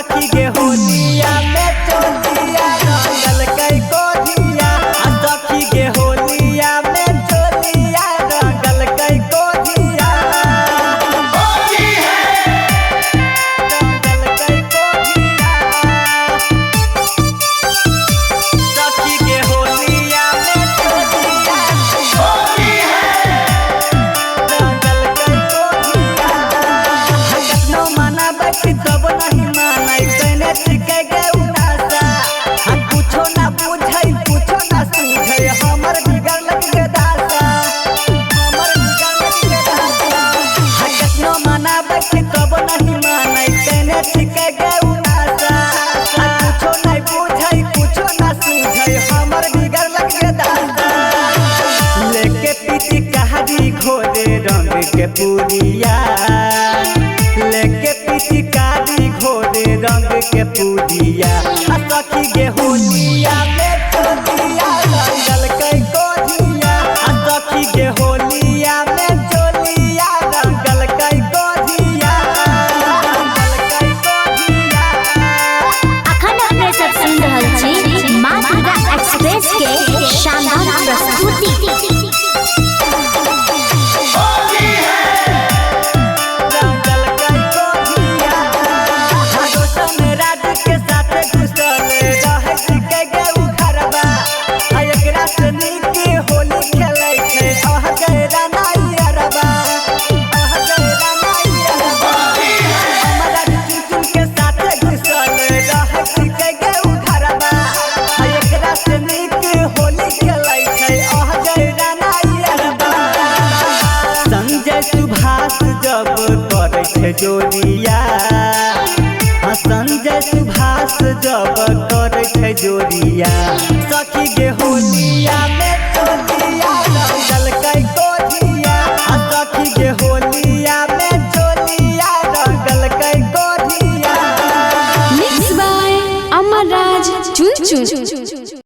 सखी गे होलिया में चोलिया रंगल कई कोठिया सखी गे होलिया में चोलिया रंगल कई कोठिया रंगल कई कोठिया सखी गे होलिया में चोलिया रंगल कई कोठिया कतनो माना बैठी तब नहीं मानाई तने टिके गे उदासा हम कुछो ना बुझाई कुछो ना सूझे हमर बिगड़ लग गे दासा हमर बिगड़ लग गे दासा कतनो माना बैठी तब नहीं मानाई तने टिके गे उदासा कुछो ना बुझाई कुछो ना सूझे हमर बिगड़ लग गे दासा लेके पीती कहारी घोड़े रंग के पुरिया लेके पीती कारी घोड़े रंग के पुरिया सखी गे होलिया में चोलिया रंगल कई कोठिया सखी गे होलिया में चोलिया रंगल कई कोठिया रंगल कई कोठिया अखन अपने सब सुन रहल छी मां दुर्गा एक्सप्रेस के शानदार प्रस्तुति। रंगल कई कोठिया रोशन राज के साथ घुसल रहे सिके गे उखरबा एकरा से नीक होली खेलै छै अह जय रानाई अरबा अह जय रानाई अरबा हमरा चुचुन के साथ घुसल रहे सिके गे उखरबा एकरा से नीक होली खेलै छै अह जय रानाई अरबा संजय सुभाष जब करे छै जोड़िया संजय सुभाष जब करे छै जोड़िया सखी गे होलिया में